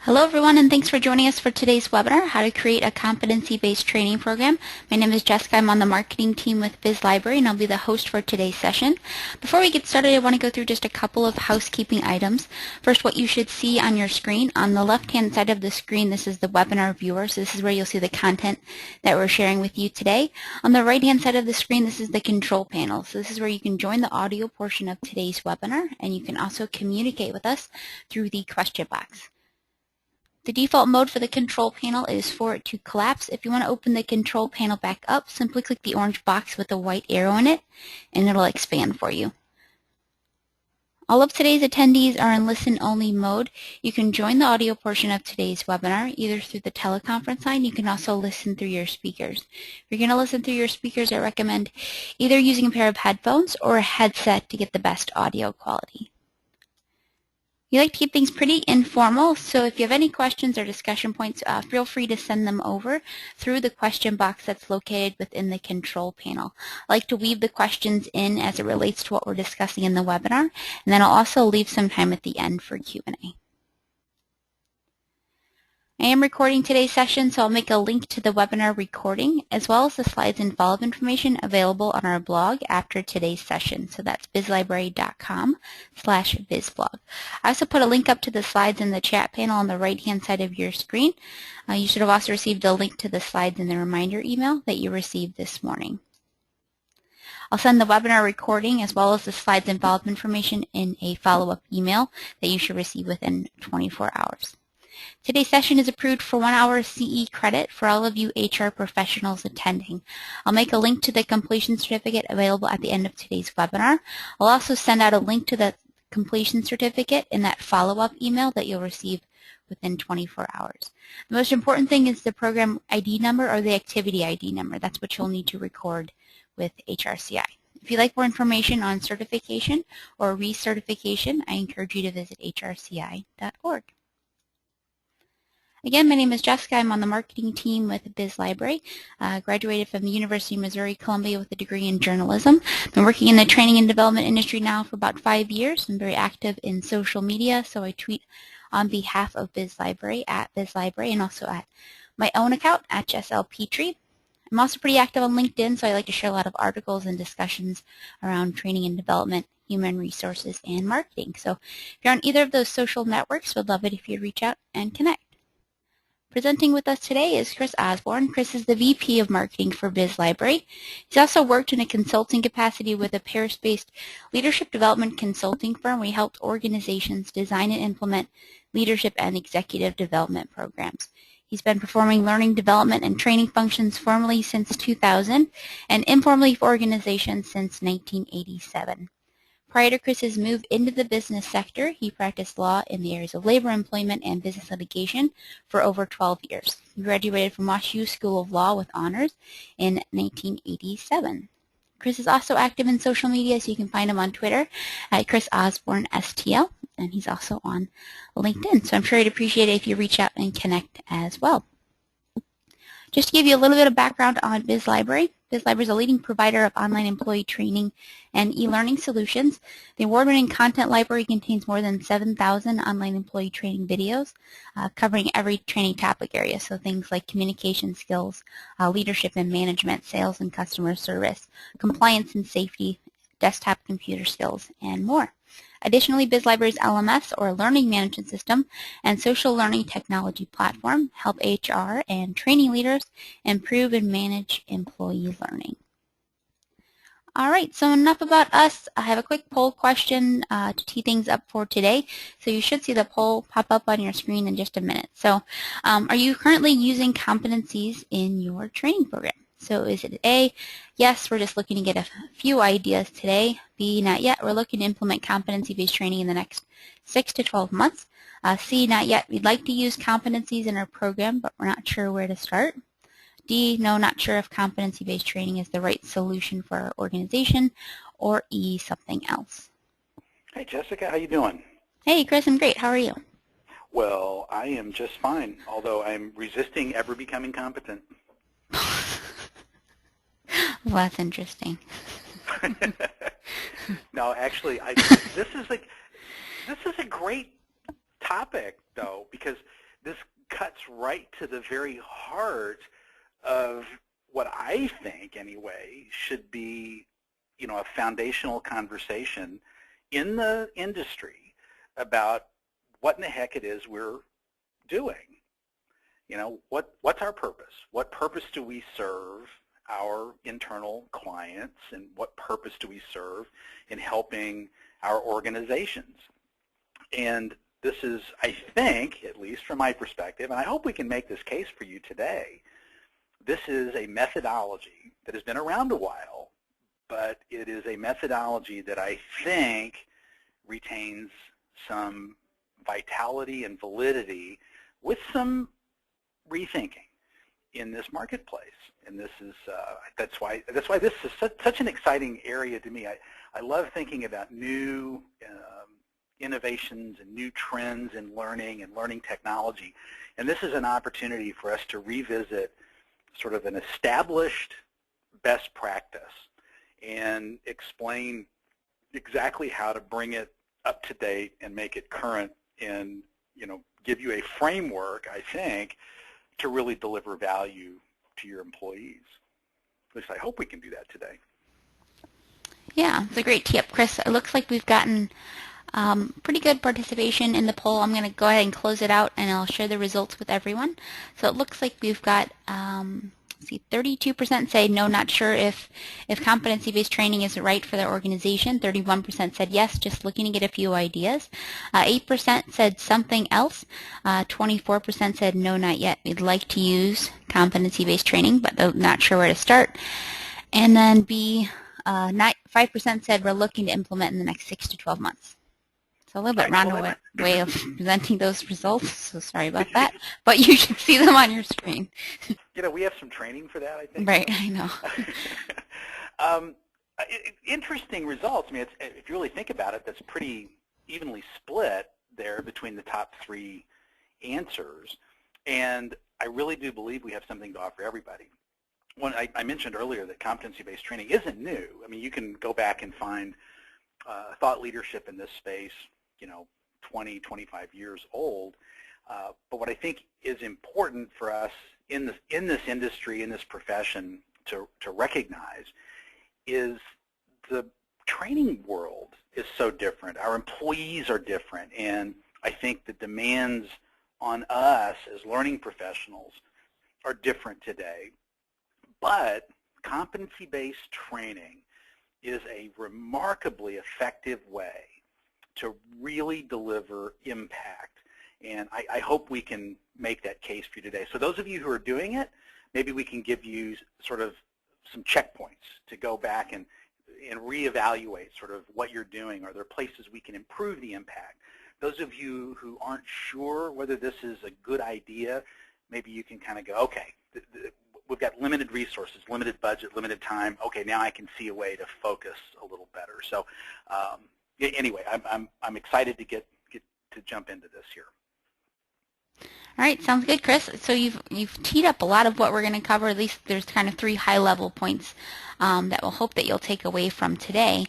Hello everyone, and thanks for joining us for today's webinar, How to Create a Competency-Based Training Program. My name is Jessica. I'm on the marketing team with Biz Library, and I'll be the host for today's session. Before we get started, I want to go through just a couple of housekeeping items. First, what you should see on your screen. On the left-hand side of the screen, this is the webinar viewer, so this is where you'll see the content that we're sharing with you today. On the right-hand side of the screen, this is the control panel. So this is where you can join the audio portion of today's webinar, and you can also communicate with us through the question box. The default mode for the control panel is for it to collapse. If you want to open the control panel back up, simply click the orange box with the white arrow in it, and it'll expand for you. All of today's attendees are in listen-only mode. You can join the audio portion of today's webinar either through the teleconference line. You can also listen through your speakers. If you're going to listen through your speakers, I recommend either using a pair of headphones or a headset to get the best audio quality. We like to keep things pretty informal, so if you have any questions or discussion points, feel free to send them over through the question box that's located within the control panel. I like to weave the questions in as it relates to what we're discussing in the webinar, and then I'll also leave some time at the end for Q&A. I am recording today's session, so I'll make a link to the webinar recording as well as the slides and follow-up information available on our blog after today's session. So that's bizlibrary.com/bizblog. I also put a link up to the slides in the chat panel on the right-hand side of your screen. You should have also received a link to the slides in the reminder email that you received this morning. I'll send the webinar recording as well as the slides and follow-up information in a follow-up email that you should receive within 24 hours. Today's session is approved for 1 hour CE credit for all of you HR professionals attending. I'll make a link to the completion certificate available at the end of today's webinar. I'll also send out a link to the completion certificate in that follow-up email that you'll receive within 24 hours. The most important thing is the program ID number or the activity ID number. That's what you'll need to record with HRCI. If you'd like more information on certification or recertification, I encourage you to visit hrci.org. Again, my name is Jessica. I'm on the marketing team with Biz Library. Graduated from the University of Missouri, Columbia with a degree in journalism. Been working in the training and development industry now for about 5 years. I'm very active in social media, so I tweet on behalf of Biz Library at Biz Library and also at my own account at Jessel Petrie. I'm also pretty active on LinkedIn, so I like to share a lot of articles and discussions around training and development, human resources, and marketing. So if you're on either of those social networks, we'd love it if you'd reach out and connect. Presenting with us today is Chris Osborne. Chris is the VP of Marketing for Biz Library. He's also worked in a consulting capacity with a Paris-based leadership development consulting firm where he helped organizations design and implement leadership and executive development programs. He's been performing learning development and training functions formally since 2000 and informally for organizations since 1987. Prior to Chris's move into the business sector, he practiced law in the areas of labor, employment, and business litigation for over 12 years. He graduated from WashU School of Law with honors in 1987. Chris is also active in social media, so you can find him on Twitter at Chris Osborne STL, and he's also on LinkedIn. So I'm sure he'd appreciate it if you reach out and connect as well. Just to give you a little bit of background on Biz Library, Biz Library is a leading provider of online employee training and e-learning solutions. The award-winning content library contains more than 7,000 online employee training videos covering every training topic area, so things like communication skills, leadership and management, sales and customer service, compliance and safety, desktop computer skills, and more. Additionally, Biz Library's LMS, or Learning Management System, and social learning technology platform help HR and training leaders improve and manage employee learning. All right, so enough about us. I have a quick poll question to tee things up for today. So you should see the poll pop up on your screen in just a minute. So are you currently using competencies in your training program? So is it A, yes, we're just looking to get a few ideas today. B, not yet, we're looking to implement competency-based training in the next 6 to 12 months. C, not yet, we'd like to use competencies in our program, but we're not sure where to start. D, no, not sure if competency-based training is the right solution for our organization. Or E, something else. Hey, Jessica, how you doing? Hey, Chris, I'm great. How are you? Well, I am just fine, although I'm resisting ever becoming competent. Well, that's interesting. No, actually, this is a great topic, though, because this cuts right to the very heart of what I think, anyway, should be, a foundational conversation in the industry about what in the heck it is we're doing. What's our purpose? What purpose do we serve our internal clients, and what purpose do we serve in helping our organizations? And this is, I think, at least from my perspective, and I hope we can make this case for you today, this is a methodology that has been around a while, but it is a methodology that I think retains some vitality and validity with some rethinking in this marketplace. And this is that's why this is such an exciting area to me. I love thinking about new innovations and new trends in learning and learning technology. And this is an opportunity for us to revisit sort of an established best practice and explain exactly how to bring it up to date and make it current, and give you a framework, I think, to really deliver value to your employees. At least I hope we can do that today. Yeah, it's a great tee up, Chris. It looks like we've gotten pretty good participation in the poll. I'm going to go ahead and close it out, and I'll share the results with everyone. So it looks like we've got, 32% say no, not sure if competency-based training is right for their organization. 31% said yes, just looking to get a few ideas. 8% said something else. 24% said no, not yet. We'd like to use competency-based training, but they're not sure where to start. And then 5% said we're looking to implement in the next 6 to 12 months. So a little bit roundabout way of presenting those results, so sorry about that. But you should see them on your screen. We have some training for that, I think. Right, I know. Interesting results. I mean, if you really think about it, that's pretty evenly split there between the top 3 answers. And I really do believe we have something to offer everybody. When I mentioned earlier that competency-based training isn't new. I mean, you can go back and find thought leadership in this space, 20, 25 years old. But what I think is important for us in this industry, in this profession, to recognize is the training world is so different. Our employees are different, and I think the demands on us as learning professionals are different today. But competency-based training is a remarkably effective way to really deliver impact. And I hope we can make that case for you today. So those of you who are doing it, maybe we can give you sort of some checkpoints to go back and reevaluate sort of what you're doing. Are there places we can improve the impact? Those of you who aren't sure whether this is a good idea, maybe you can kind of go, okay, we've got limited resources, limited budget, limited time. Okay, now I can see a way to focus a little better. So anyway, I'm excited to get to jump into this here. All right, sounds good, Chris. So you've teed up a lot of what we're going to cover. At least there's kind of 3 high-level points that we'll hope that you'll take away from today.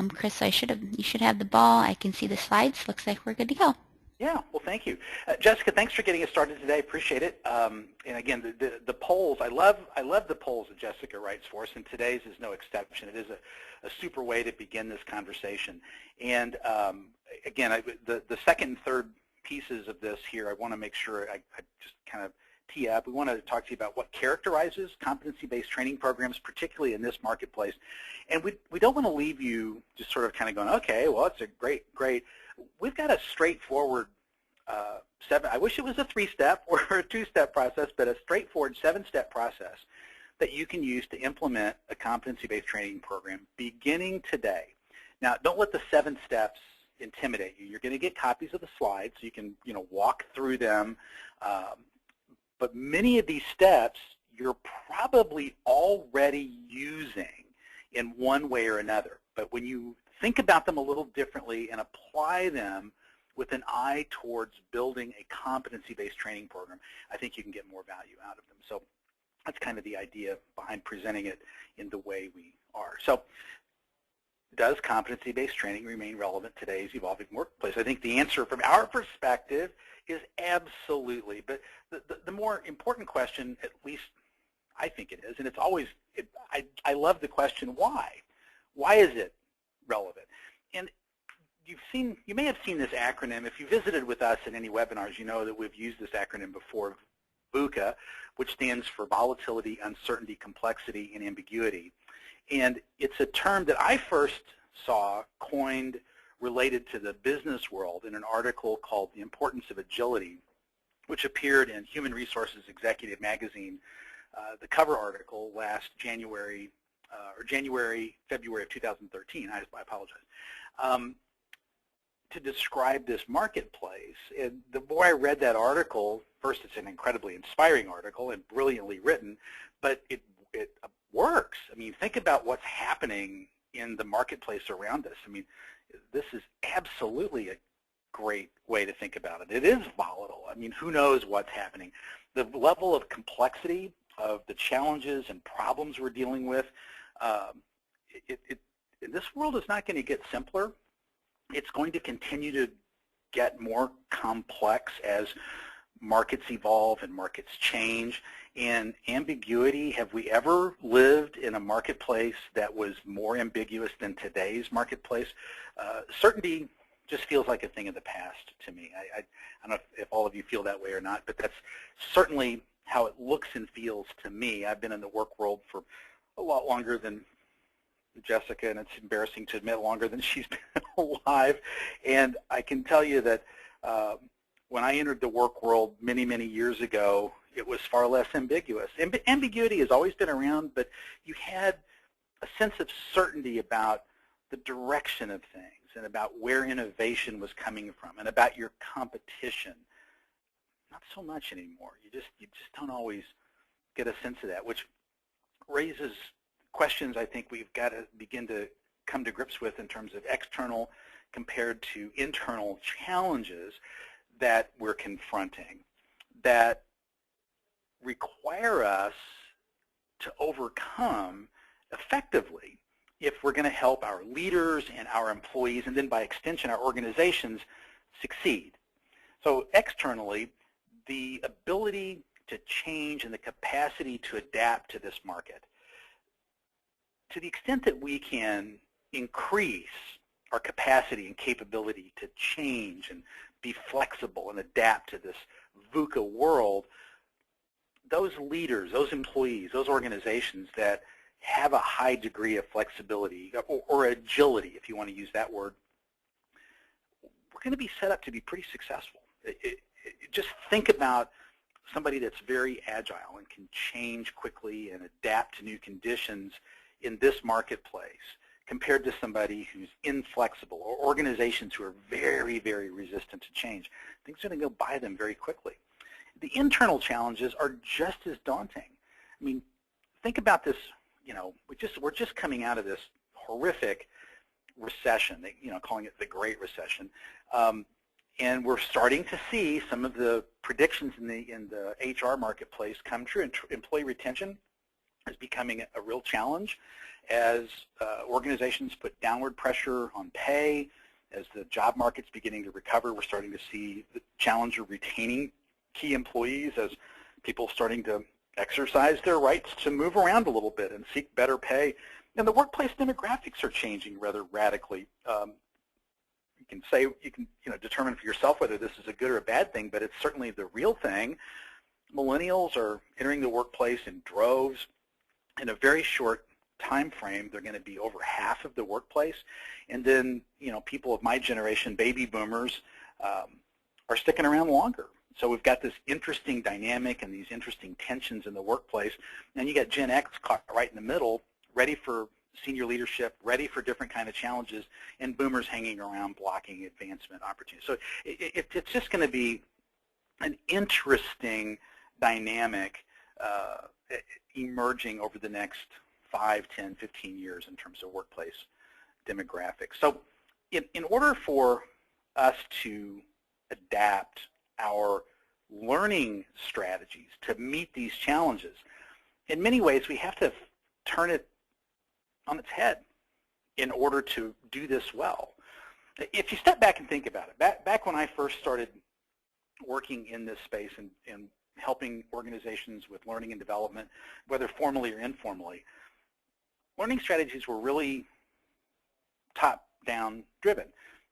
Chris, you should have the ball. I can see the slides. Looks like we're good to go. Yeah, well, thank you. Jessica, thanks for getting us started today. Appreciate it. And again, the polls, I love the polls that Jessica writes for us, and today's is no exception. It is a super way to begin this conversation. And again, the second and third pieces of this here, I want to make sure I just kind of tee up. We want to talk to you about what characterizes competency-based training programs, particularly in this marketplace. And we don't want to leave you just sort of kind of going, okay, well, it's a great. We've got a straightforward I wish it was a 3-step or a 2-step process, but a straightforward 7-step process that you can use to implement a competency-based training program beginning today. Now, don't let the 7 steps intimidate you. You're going to get copies of the slides so you can walk through them. But many of these steps you're probably already using in one way or another. But when you think about them a little differently and apply them with an eye towards building a competency-based training program, I think you can get more value out of them. So that's kind of the idea behind presenting it in the way we are. So does competency-based training remain relevant in today's evolving workplace? I think the answer from our perspective is absolutely. But the more important question, at least I think it is, and it's always, I love the question why. Why is it relevant? And you may have seen this acronym. If you visited with us in any webinars, you know that we've used this acronym before, VUCA, which stands for volatility, uncertainty, complexity, and ambiguity. And it's a term that I first saw coined related to the business world in an article called The Importance of Agility, which appeared in Human Resources Executive Magazine, the cover article last February of 2013, I apologize, to describe this marketplace. And the more I read that article, first it's an incredibly inspiring article and brilliantly written, but it works. I mean, think about what's happening in the marketplace around us. I mean, this is absolutely a great way to think about it. It is volatile. I mean, who knows what's happening? The level of complexity of the challenges and problems we're dealing with, this world is not going to get simpler. It's going to continue to get more complex as markets evolve and markets change. And ambiguity, have we ever lived in a marketplace that was more ambiguous than today's marketplace? Certainty just feels like a thing of the past to me. I don't know if all of you feel that way or not, but that's certainly how it looks and feels to me. I've been in the work world for a lot longer than Jessica, and it's embarrassing to admit longer than she's been alive. And I can tell you that when I entered the work world many, many years ago, it was far less ambiguous. Ambiguity has always been around, but you had a sense of certainty about the direction of things and about where innovation was coming from and about your competition. Not so much anymore. You just don't always get a sense of that, which raises questions I think we've got to begin to come to grips with in terms of external compared to internal challenges that we're confronting that require us to overcome effectively if we're going to help our leaders and our employees, and then by extension our organizations, succeed. So externally, the ability to change and the capacity to adapt to this market. To the extent that we can increase our capacity and capability to change and be flexible and adapt to this VUCA world, those leaders, those employees, those organizations that have a high degree of flexibility or agility, if you want to use that word, we're going to be set up to be pretty successful. Just think about somebody that's very agile and can change quickly and adapt to new conditions in this marketplace compared to somebody who's inflexible or organizations who are very, very resistant to change. Things are going to go by them very quickly. The internal challenges are just as daunting. I mean, think about this, you know, we're just coming out of this horrific recession, you know, calling it the Great Recession. And we're starting to see some of the predictions in the HR marketplace come true. Employee retention is becoming a real challenge as organizations put downward pressure on pay. As the job market's beginning to recover, we're starting to see the challenge of retaining key employees as people starting to exercise their rights to move around a little bit and seek better pay. And the workplace demographics are changing rather radically. You can determine for yourself whether this is a good or a bad thing, but it's certainly the real thing. Millennials are entering the workplace in droves. In a very short time frame, they're going to be over half of the workplace. And then, you know, people of my generation, baby boomers, are sticking around longer. So we've got this interesting dynamic and these interesting tensions in the workplace. And you got Gen X caught right in the middle, ready for senior leadership, ready for different kind of challenges, and boomers hanging around blocking advancement opportunities. So it's just going to be an interesting dynamic emerging over the next 5, 10, 15 years in terms of workplace demographics. So in order for us to adapt our learning strategies to meet these challenges, in many ways we have to turn it on its head. in order to do this well. If you step back and think about it, back when I first started working in this space and helping organizations with learning and development, whether formally or informally, learning strategies were really top-down driven.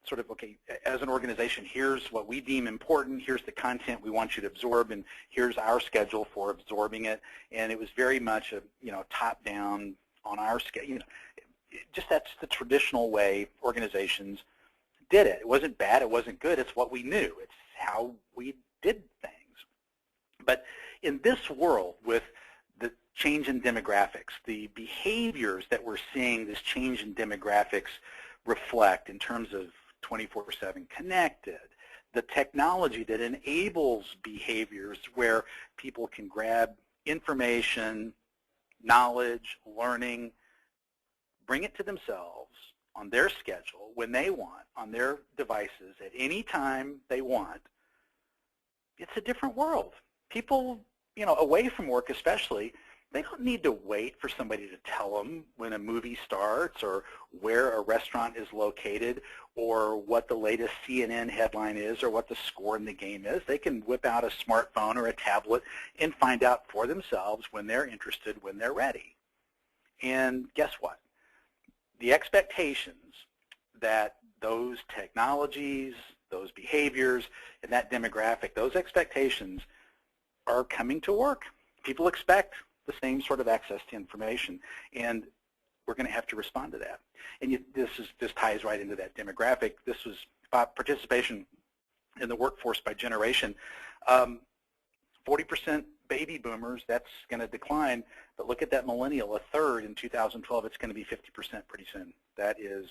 Sort of, okay, as an organization, here's what we deem important, here's the content we want you to absorb, and here's our schedule for absorbing it. And it was very much a, top-down on our schedule. Just that's the traditional way organizations did it. It wasn't bad, it wasn't good, it's what we knew. It's how we did things. But in this world, with the change in demographics, the behaviors that we're seeing this change in demographics reflect in terms of 24/7 connected, the technology that enables behaviors where people can grab information, knowledge, learning, bring it to themselves on their schedule when they want, on their devices at any time they want. It's a different world. People, away from work especially, they don't need to wait for somebody to tell them when a movie starts or where a restaurant is located or what the latest CNN headline is or what the score in the game is. They can whip out a smartphone or a tablet and find out for themselves when they're interested, when they're ready. And guess what? The expectations that those technologies, those behaviors, and that demographic, those expectations are coming to work. People expect the same sort of access to information, and we're going to have to respond to that. And this ties right into that demographic. This was participation in the workforce by generation. 40% baby boomers, that's going to decline, but look at that millennial, a third in 2012, it's going to be 50% pretty soon. That is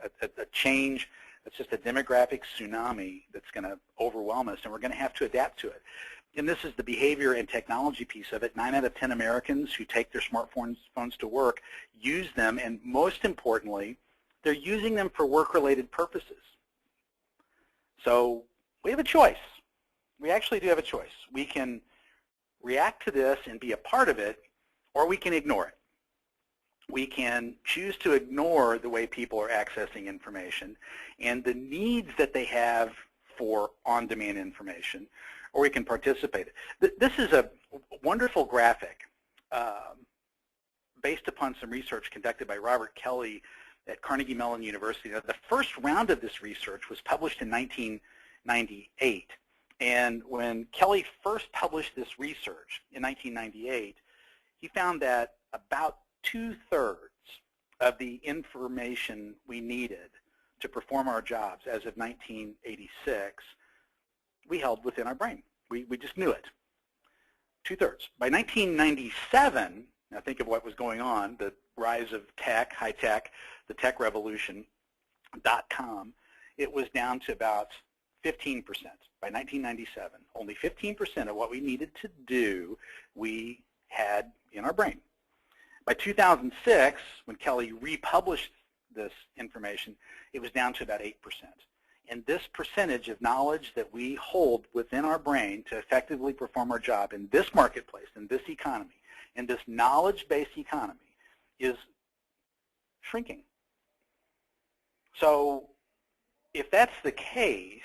a change. It's just a demographic tsunami that's going to overwhelm us, and we're going to have to adapt to it. And this is the behavior and technology piece of it. 9 out of 10 Americans who take their smartphones to work use them, and most importantly, they're using them for work-related purposes. So we have a choice. We actually do have a choice. We can react to this and be a part of it, or we can ignore it. We can choose to ignore the way people are accessing information and the needs that they have for on-demand information, or we can participate. This is a wonderful graphic based upon some research conducted by Robert Kelly at Carnegie Mellon University. Now, the first round of this research was published in 1998. And when Kelly first published this research in 1998, he found that about 2/3 of the information we needed to perform our jobs as of 1986 we held within our brain. We just knew it. 2/3. By 1997, now think of what was going on, the rise of tech, high tech, the tech revolution, .com, it was down to about 15%. By 1997, only 15% of what we needed to do we had in our brain. By 2006, when Kelly republished this information, it was down to about 8%. And this percentage of knowledge that we hold within our brain to effectively perform our job in this marketplace, in this economy, in this knowledge-based economy is shrinking. So if that's the case,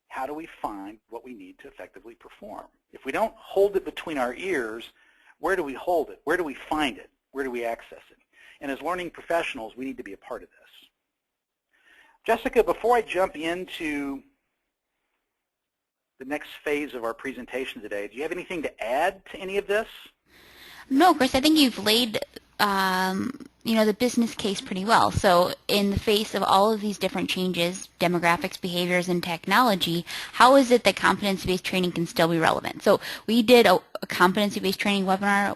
how do we find what we need to effectively perform? If we don't hold it between our ears, where do we hold it? Where do we find it? Where do we access it? And as learning professionals, we need to be a part of this. Jessica, before I jump into the next phase of our presentation today, do you have anything to add to any of this? No, Chris, I think you've laid the business case pretty well. So in the face of all of these different changes, demographics, behaviors, and technology, how is it that competency-based training can still be relevant? So we did a competency-based training webinar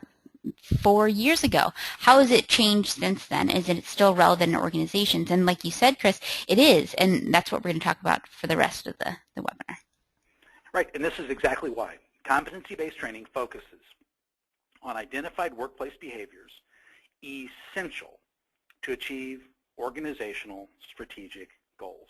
4 years ago. How has it changed since then? Is it still relevant in organizations? And like you said, Chris, it is, and that's what we're going to talk about for the rest of the webinar. Right, and this is exactly why. Competency-based training focuses on identified workplace behaviors essential to achieve organizational strategic goals.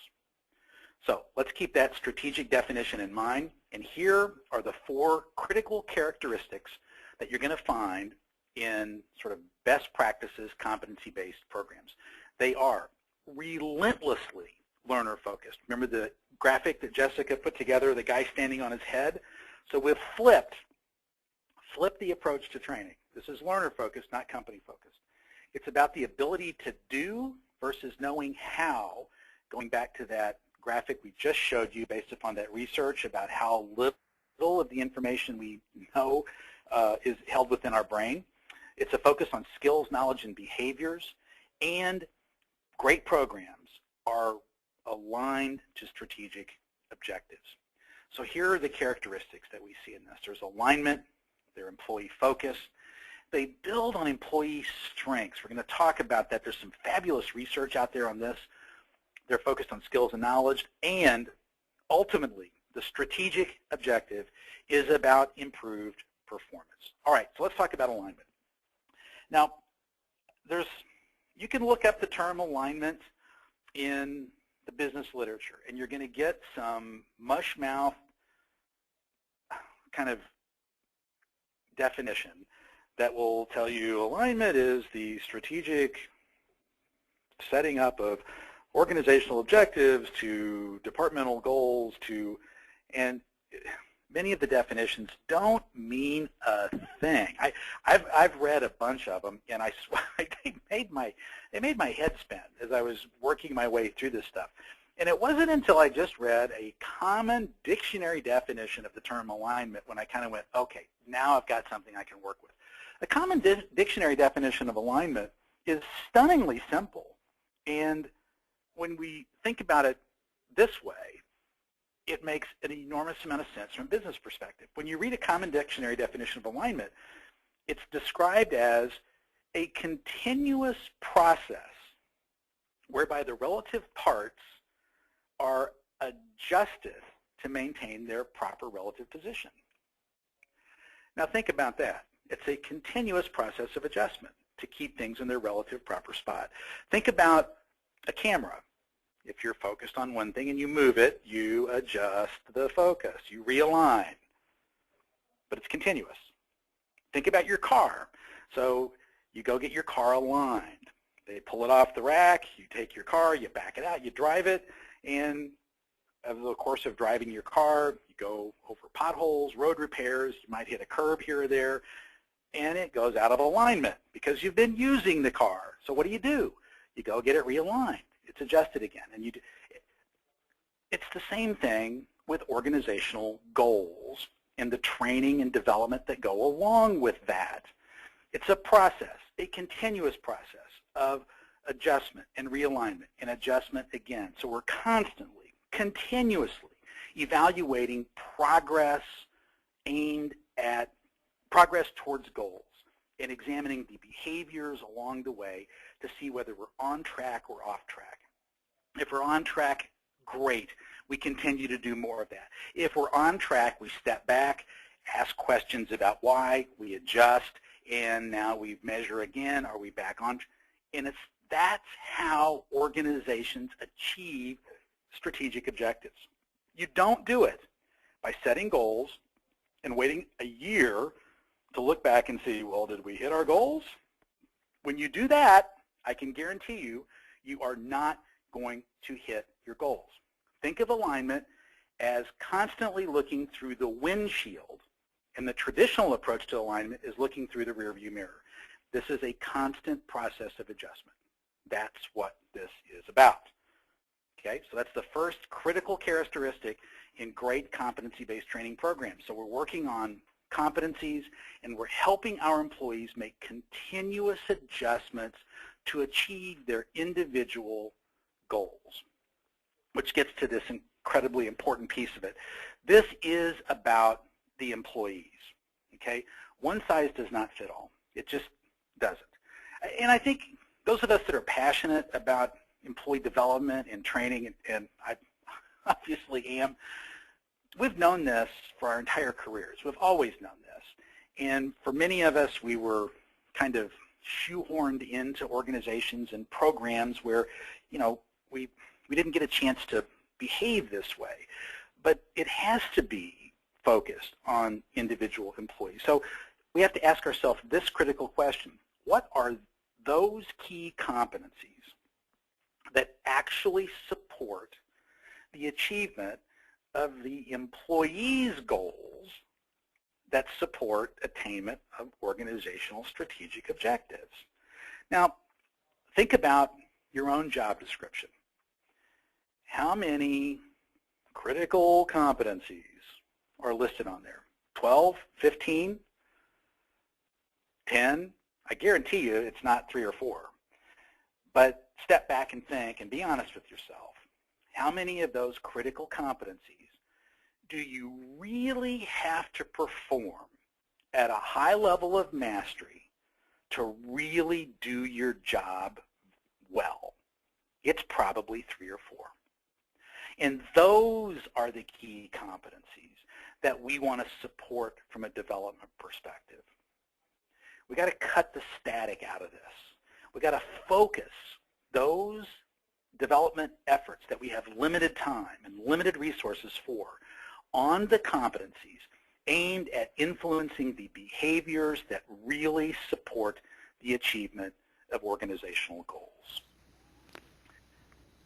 So let's keep that strategic definition in mind, and here are the 4 critical characteristics that you're going to find in sort of best practices, competency-based programs. They are relentlessly learner-focused. Remember the graphic that Jessica put together, the guy standing on his head? So we've flipped the approach to training. This is learner-focused, not company-focused. It's about the ability to do versus knowing how, going back to that graphic we just showed you based upon that research about how little of the information we know is held within our brain. It's a focus on skills, knowledge, and behaviors, and great programs are aligned to strategic objectives. So here are the characteristics that we see in this. There's alignment, they're employee focused, they build on employee strengths. We're going to talk about that. There's some fabulous research out there on this. They're focused on skills and knowledge, and ultimately, the strategic objective is about improved performance. All right, so let's talk about alignment. Now, you can look up the term alignment in the business literature, and you're going to get some mush-mouth kind of definition that will tell you alignment is the strategic setting up of organizational objectives to departmental goals and many of the definitions don't mean a thing. I've read a bunch of them, and I swear they made my head spin as I was working my way through this stuff. And it wasn't until I just read a common dictionary definition of the term alignment when I kind of went, okay, now I've got something I can work with. A common dictionary definition of alignment is stunningly simple. And when we think about it this way, it makes an enormous amount of sense from a business perspective. When you read a common dictionary definition of alignment, it's described as a continuous process whereby the relative parts are adjusted to maintain their proper relative position. Now think about that. It's a continuous process of adjustment to keep things in their relative proper spot. Think about a camera. If you're focused on one thing and you move it, you adjust the focus, you realign, but it's continuous. Think about your car. So you go get your car aligned. They pull it off the rack, you take your car, you back it out, you drive it, and over the course of driving your car, you go over potholes, road repairs, you might hit a curb here or there, and it goes out of alignment because you've been using the car. So what do? You go get it realigned. It's adjusted again. And it's the same thing with organizational goals and the training and development that go along with that. It's a process, a continuous process of adjustment and realignment and adjustment again. So we're constantly, continuously evaluating progress aimed at progress towards goals and examining the behaviors along the way to see whether we're on track or off track. If we're on track, great. We continue to do more of that. If we're on track, we step back, ask questions about why, we adjust, and now we measure again, are we back on? And that's how organizations achieve strategic objectives. You don't do it by setting goals and waiting a year to look back and see, well, did we hit our goals? When you do that, I can guarantee you, you are not going to hit your goals. Think of alignment as constantly looking through the windshield, and the traditional approach to alignment is looking through the rearview mirror. This is a constant process of adjustment. That's what this is about. Okay, so that's the first critical characteristic in great competency-based training programs. So we're working on competencies, and we're helping our employees make continuous adjustments to achieve their individual goals, which gets to this incredibly important piece of it. This is about the employees, okay? One size does not fit all. It just doesn't. And I think those of us that are passionate about employee development and training, and I obviously am, we've known this for our entire careers. We've always known this. And for many of us, we were kind of shoehorned into organizations and programs where, you know, we didn't get a chance to behave this way. But it has to be focused on individual employees. So we have to ask ourselves this critical question. What are those key competencies that actually support the achievement of the employee's goals that support attainment of organizational strategic objectives? Now, think about your own job description. How many critical competencies are listed on there? 12, 15, 10? I guarantee you it's not 3 or 4. But step back and think and be honest with yourself. How many of those critical competencies do you really have to perform at a high level of mastery to really do your job well? It's probably 3 or 4. And those are the key competencies that we want to support from a development perspective. We got to cut the static out of this. We got to focus those development efforts that we have limited time and limited resources for on the competencies aimed at influencing the behaviors that really support the achievement of organizational goals.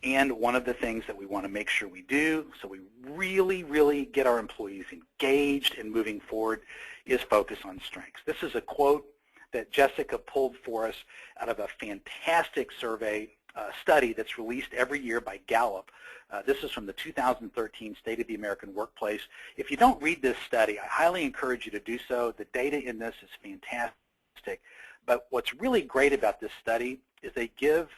And one of the things that we want to make sure we do so we really get our employees engaged and moving forward is focus on strengths. This is a quote that Jessica pulled for us out of a fantastic survey study that's released every year by Gallup. This is from the 2013 State of the American Workplace. If you don't read this study, I highly encourage you to do so. The data in this is fantastic. But what's really great about this study is they give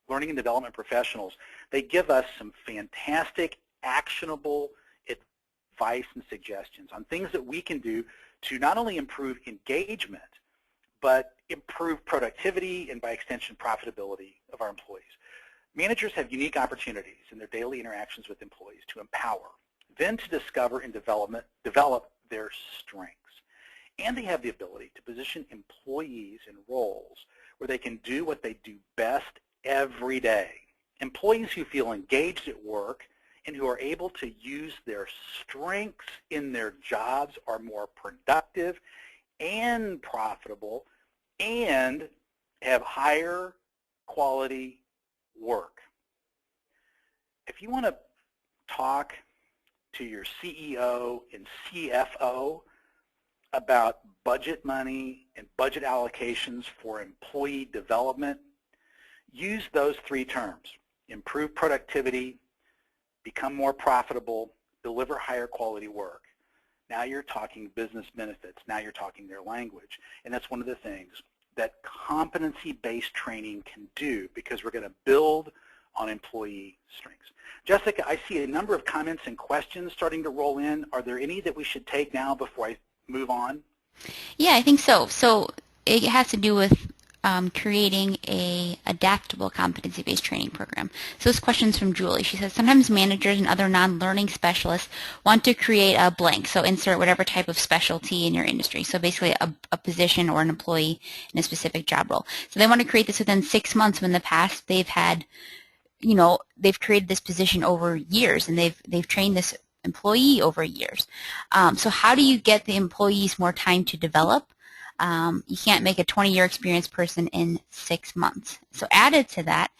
learning and development professionals, they give us some fantastic, actionable advice and suggestions on things that we can do to not only improve engagement, but improve productivity and, by extension, profitability of our employees. Managers have unique opportunities in their daily interactions with employees to empower, then to discover and develop their strengths. And they have the ability to position employees in roles where they can do what they do best every day. Employees who feel engaged at work and who are able to use their strengths in their jobs are more productive and profitable and have higher quality work. If you want to talk to your CEO and CFO about budget money and budget allocations for employee development, use those 3 terms: improve productivity, become more profitable, deliver higher quality work. Now you're talking business benefits. Now you're talking their language. And that's one of the things that competency-based training can do, because we're going to build on employee strengths. Jessica, I see a number of comments and questions starting to roll in. Are there any that we should take now before I move on? Yeah, I think so. So it has to do with creating a adaptable competency-based training program. So this question's from Julie. She says, sometimes managers and other non-learning specialists want to create a blank, so insert whatever type of specialty in your industry. So basically a position or an employee in a specific job role. So they want to create this within 6 months, when in the past they've had, they've created this position over years, and they've trained this employee over years. So how do you get the employees more time to develop? You can't make a 20-year experienced person in 6 months. So added to that,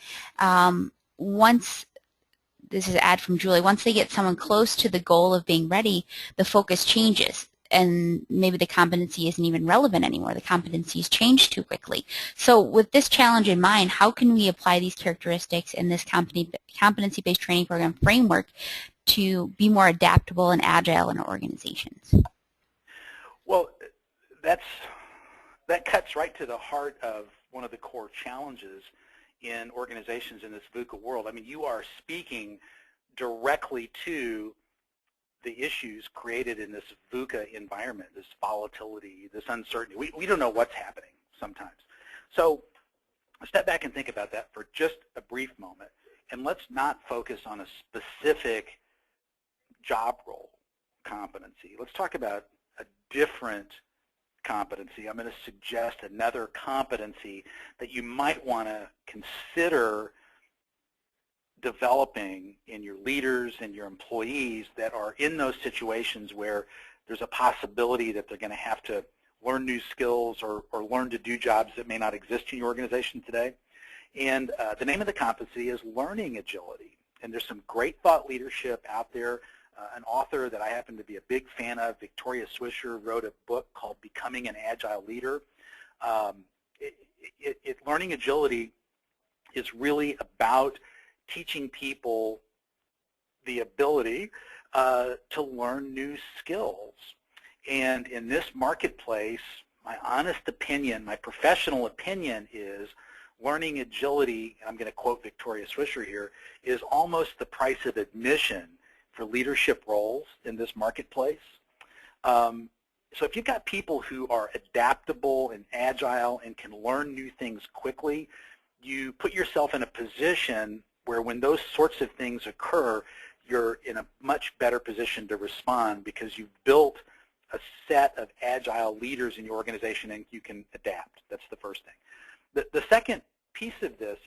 this is an ad from Julie, once they get someone close to the goal of being ready, the focus changes, and maybe the competency isn't even relevant anymore. The competencies change too quickly. So with this challenge in mind, how can we apply these characteristics in this competency-based training program framework to be more adaptable and agile in our organizations? Well, that cuts right to the heart of one of the core challenges in organizations in this VUCA world. I mean, you are speaking directly to the issues created in this VUCA environment, this volatility, this uncertainty. We don't know what's happening sometimes. So step back and think about that for just a brief moment, and let's not focus on a specific job role competency. Let's talk about a different competency. I'm going to suggest another competency that you might want to consider developing in your leaders and your employees that are in those situations where there's a possibility that they're going to have to learn new skills, or learn to do jobs that may not exist in your organization today. And the name of the competency is learning agility. And there's some great thought leadership out there. An author that I happen to be a big fan of, Victoria Swisher, wrote a book called Becoming an Agile Leader. Learning agility is really about teaching people the ability to learn new skills. And in this marketplace, my honest opinion, my professional opinion is learning agility, and I'm going to quote Victoria Swisher here, is almost the price of admission for leadership roles in this marketplace. So if you've got people who are adaptable and agile and can learn new things quickly, you put yourself in a position where when those sorts of things occur, you're in a much better position to respond because you've built a set of agile leaders in your organization and you can adapt. That's the first thing. The second piece of this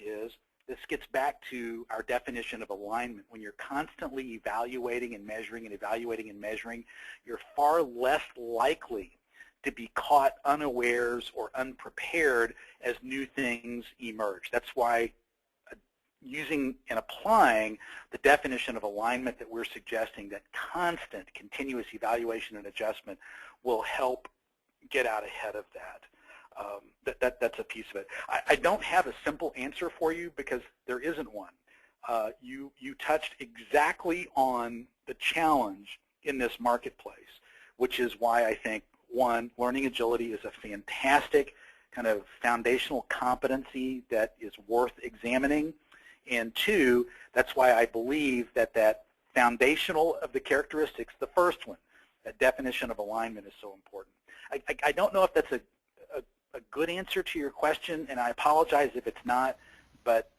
gets back to our definition of alignment. When you're constantly evaluating and measuring and evaluating and measuring, you're far less likely to be caught unawares or unprepared as new things emerge. That's why using and applying the definition of alignment that we're suggesting, that constant, continuous evaluation and adjustment, will help get out ahead of that. That's a piece of it. I don't have a simple answer for you because there isn't one. You touched exactly on the challenge in this marketplace, which is why I think, one, learning agility is a fantastic kind of foundational competency that is worth examining. And two, that's why I believe that that foundational of the characteristics, the first one, that definition of alignment, is so important. I don't know if that's a good answer to your question, and I apologize if it's not, but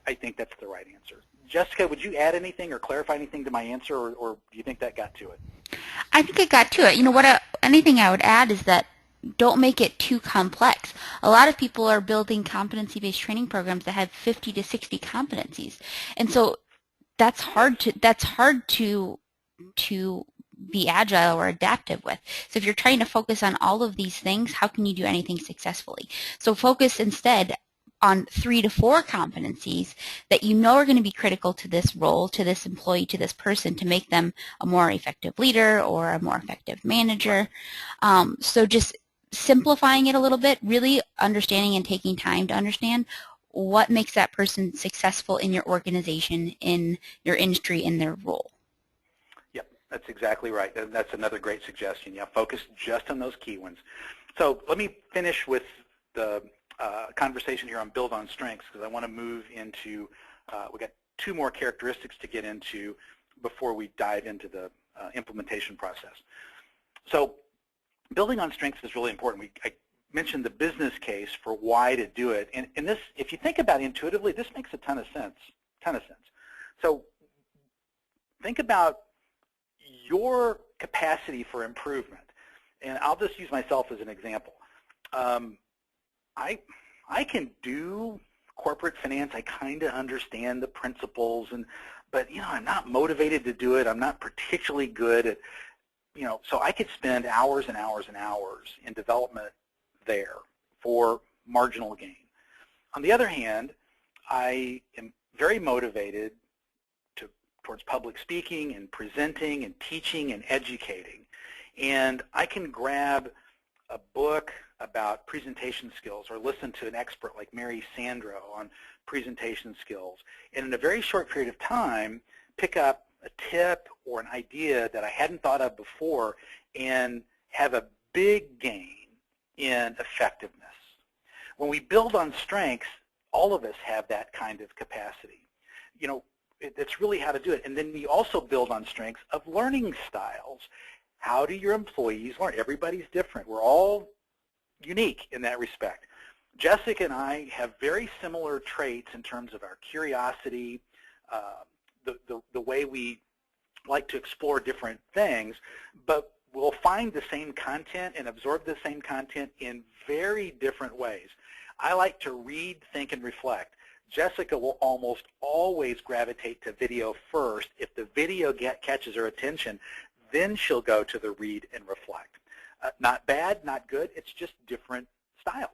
I think that's the right answer. Jessica, would you add anything or clarify anything to my answer, or do you think that got to it? I think it got to it. You know, anything I would add is that don't make it too complex. A lot of people are building competency-based training programs that have 50 to 60 competencies, and so that's hard to be agile or adaptive with. So if you're trying to focus on all of these things, how can you do anything successfully? So focus instead on 3 to 4 competencies that you know are going to be critical to this role, to this employee, to this person, to make them a more effective leader or a more effective manager. So just simplifying it a little bit, really understanding and taking time to understand what makes that person successful in your organization, in your industry, in their role. That's exactly right. That's another great suggestion. Yeah, focus just on those key ones. So let me finish with the conversation here on build on strengths, because I want to move into, we got 2 more characteristics to get into before we dive into the implementation process. So building on strengths is really important. I mentioned the business case for why to do it. And this, if you think about it intuitively, this makes a ton of sense. So think about your capacity for improvement. And I'll just use myself as an example. I can do corporate finance. I kind of understand the principles, but you know, I'm not motivated to do it. I'm not particularly good at, you know, so I could spend hours and hours and hours in development there for marginal gain. On the other hand, I am very motivated towards public speaking and presenting and teaching and educating. And I can grab a book about presentation skills or listen to an expert like Mary Sandro on presentation skills, and in a very short period of time pick up a tip or an idea that I hadn't thought of before and have a big gain in effectiveness. When we build on strengths, all of us have that kind of capacity. You know, it's really how to do it. And then you also build on strengths of learning styles. How do your employees learn? Everybody's different. We're all unique in that respect. Jessica and I have very similar traits in terms of our curiosity, the way we like to explore different things, but we'll find the same content and absorb the same content in very different ways. I like to read, think, and reflect. Jessica will almost always gravitate to video first. If the video catches her attention, then she'll go to the read and reflect. Not bad, not good, it's just different styles.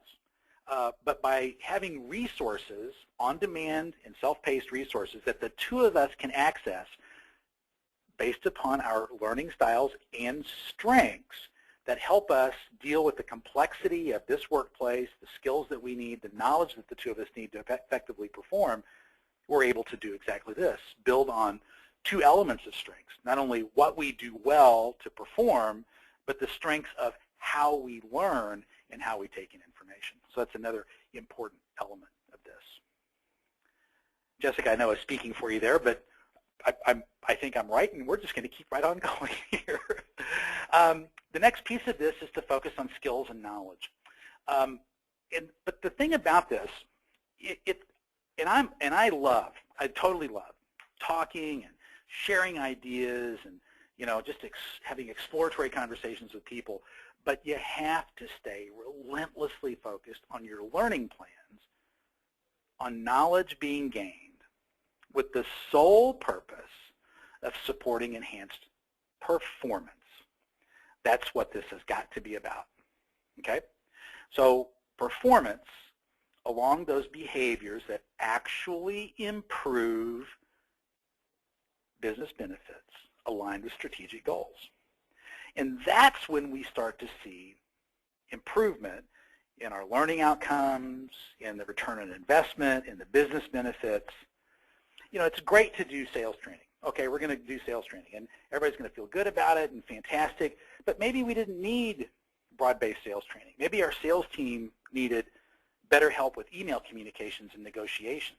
But by having resources, on-demand and self-paced resources that the two of us can access based upon our learning styles and strengths that help us deal with the complexity of this workplace, the skills that we need, the knowledge that the two of us need to effectively perform, we're able to do exactly this, build on two elements of strengths, not only what we do well to perform, but the strengths of how we learn and how we take in information. So that's another important element of this. Jessica, I know is speaking for you there, but I think I'm right, and we're just going to keep right on going here. The next piece of this is to focus on skills and knowledge. But the thing about this, I totally love talking and sharing ideas and just having exploratory conversations with people. But you have to stay relentlessly focused on your learning plans, on knowledge being gained, with the sole purpose of supporting enhanced performance. That's what this has got to be about, okay? So performance along those behaviors that actually improve business benefits aligned with strategic goals. And that's when we start to see improvement in our learning outcomes, in the return on investment, in the business benefits. It's great to do sales training. Okay, we're going to do sales training, and everybody's going to feel good about it and fantastic, but maybe we didn't need broad-based sales training. Maybe our sales team needed better help with email communications and negotiations.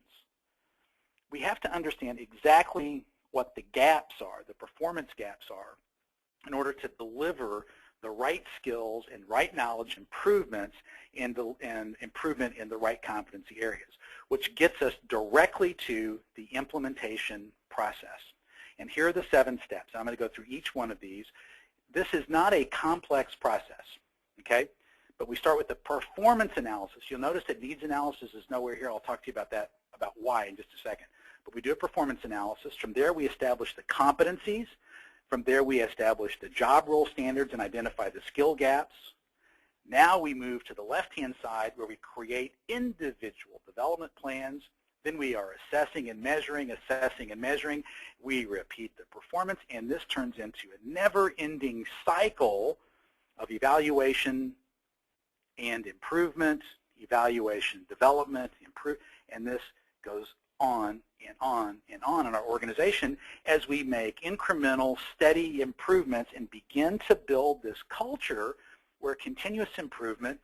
We have to understand exactly what the gaps are, the performance gaps are, in order to deliver the right skills and right knowledge improvements and improvement in the right competency areas, which gets us directly to the implementation process. And here are the 7 steps. I'm going to go through each one of these. This is not a complex process, okay? But we start with the performance analysis. You'll notice that needs analysis is nowhere here. I'll talk to you about that, about why in just a second. But we do a performance analysis. From there, we establish the competencies. From there, we establish the job role standards and identify the skill gaps. Now we move to the left-hand side where we create individual development plans. Then we are assessing and measuring, We repeat the performance, and this turns into a never-ending cycle of evaluation and improvement, evaluation, development, and this goes on and on and on in our organization as we make incremental, steady improvements and begin to build this culture where continuous improvement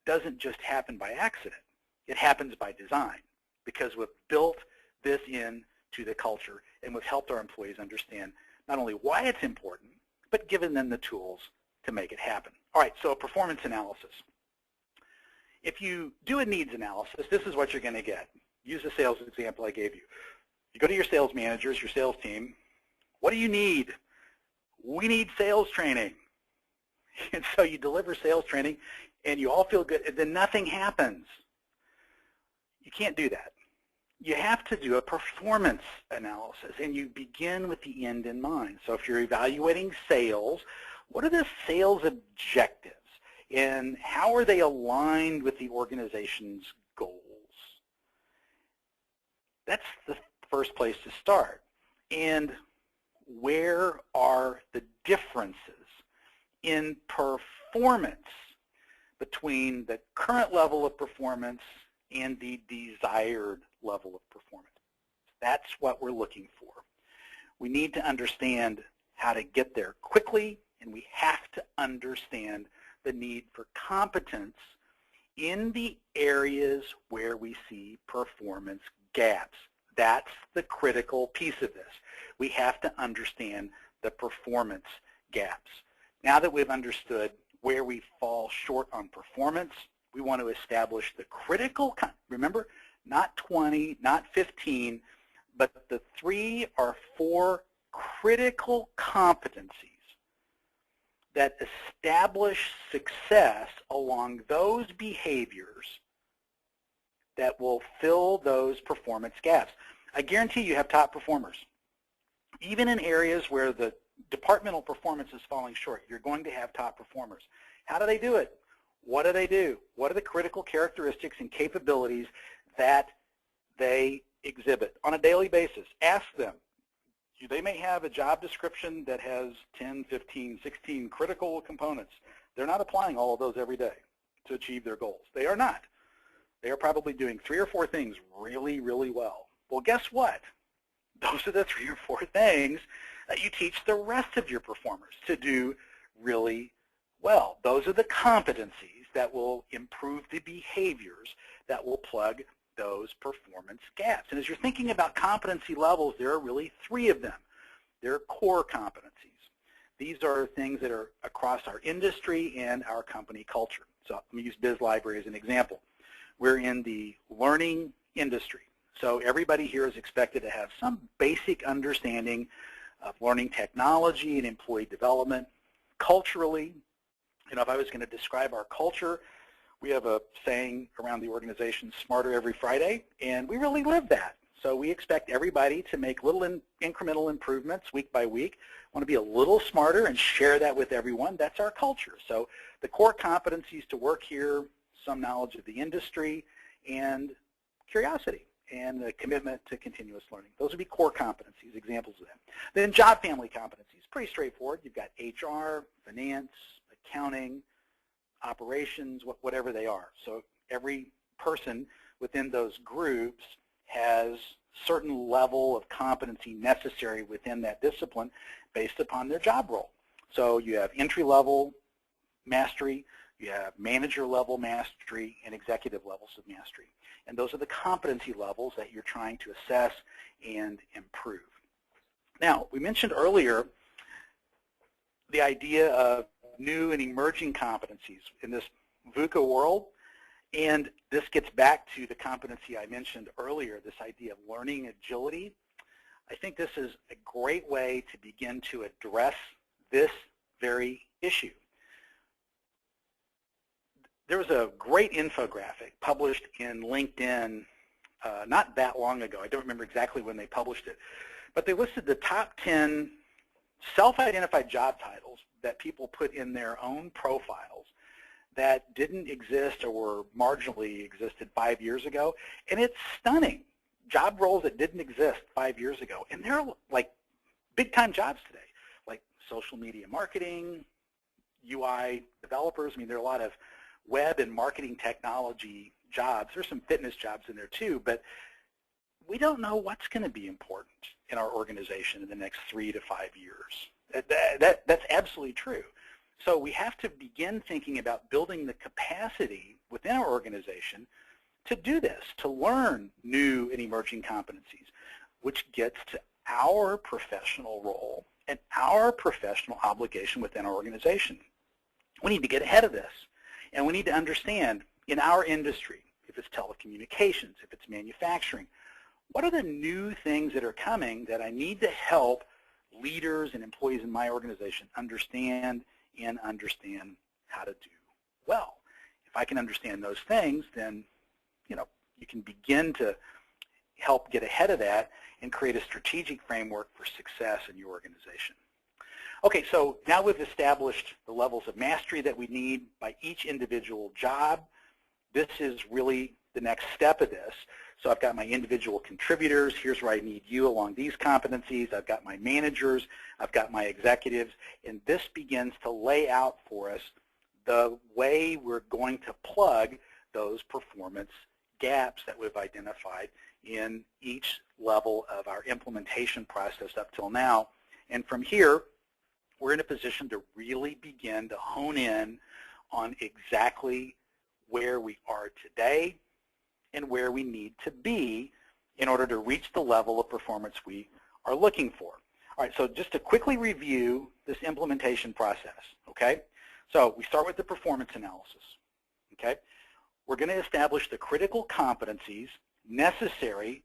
doesn't just happen by accident. It happens by design because we've built this into the culture and we've helped our employees understand not only why it's important, but given them the tools to make it happen. All right, so a performance analysis. If you do a needs analysis, this is what you're going to get. Use the sales example I gave you. You go to your sales managers, your sales team. What do you need? We need sales training. And so you deliver sales training, and you all feel good, and then nothing happens. You can't do that. You have to do a performance analysis, and you begin with the end in mind. So if you're evaluating sales, what are the sales objectives, and how are they aligned with the organization's goals? That's the first place to start. And where are the differences in performance between the current level of performance and the desired level of performance? That's what we're looking for. We need to understand how to get there quickly, and we have to understand the need for competence in the areas where we see performance gaps. That's the critical piece of this. We have to understand the performance gaps. Now that we've understood where we fall short on performance, we want to establish the critical, remember, not 20, not 15, but the 3 or 4 critical competencies that establish success along those behaviors that will fill those performance gaps. I guarantee you have top performers. Even in areas where the departmental performance is falling short, you're going to have top performers. How do they do it? What do they do? What are the critical characteristics and capabilities that they exhibit on a daily basis? Ask them. They may have a job description that has 10, 15, 16 critical components. They're not applying all of those every day to achieve their goals. They are not. They are probably doing 3 or 4 things really, really well. Well, guess what? Those are the 3 or 4 things that you teach the rest of your performers to do really well. Those are the competencies that will improve the behaviors that will plug those performance gaps. And as you're thinking about competency levels, there are really 3 of them. They're core competencies. These are things that are across our industry and our company culture. So let me use BizLibrary as an example. We're in the learning industry. So everybody here is expected to have some basic understanding of learning technology and employee development. Culturally, if I was going to describe our culture, we have a saying around the organization, smarter every Friday, and we really live that. So we expect everybody to make little incremental improvements week by week. Want to be a little smarter and share that with everyone. That's our culture. So the core competencies to work here, some knowledge of the industry, and curiosity, and the commitment to continuous learning. Those would be core competencies, examples of that. Then job family competencies, pretty straightforward. You've got HR, finance, accounting, operations, whatever they are. So every person within those groups has certain level of competency necessary within that discipline based upon their job role. So you have entry-level mastery, you have manager-level mastery, and executive levels of mastery. And those are the competency levels that you're trying to assess and improve. Now, we mentioned earlier the idea of new and emerging competencies in this VUCA world, and this gets back to the competency I mentioned earlier, this idea of learning agility. I think this is a great way to begin to address this very issue. There was a great infographic published in LinkedIn not that long ago. I don't remember exactly when they published it, but they listed the top 10 self-identified job titles that people put in their own profiles that didn't exist or were marginally existed 5 years ago. And it's stunning. Job roles that didn't exist 5 years ago. And they're like big-time jobs today, like social media marketing, UI developers. I mean, there are a lot of web and marketing technology jobs. There's some fitness jobs in there too, but we don't know what's going to be important in our organization in the next 3 to 5 years. That's absolutely true. So we have to begin thinking about building the capacity within our organization to do this, to learn new and emerging competencies, which gets to our professional role and our professional obligation within our organization. We need to get ahead of this, and we need to understand in our industry, if it's telecommunications, if it's manufacturing, what are the new things that are coming that I need to help leaders and employees in my organization understand how to do well. If I can understand those things, then you can begin to help get ahead of that and create a strategic framework for success in your organization. Okay, so now we've established the levels of mastery that we need by each individual job. This is really the next step of this. So I've got my individual contributors. Here's where I need you along these competencies. I've got my managers. I've got my executives. And this begins to lay out for us the way we're going to plug those performance gaps that we've identified in each level of our implementation process up till now. And from here, we're in a position to really begin to hone in on exactly where we are today and where we need to be in order to reach the level of performance we are looking for. All right, so just to quickly review this implementation process, okay? So we start with the performance analysis, okay? We're going to establish the critical competencies necessary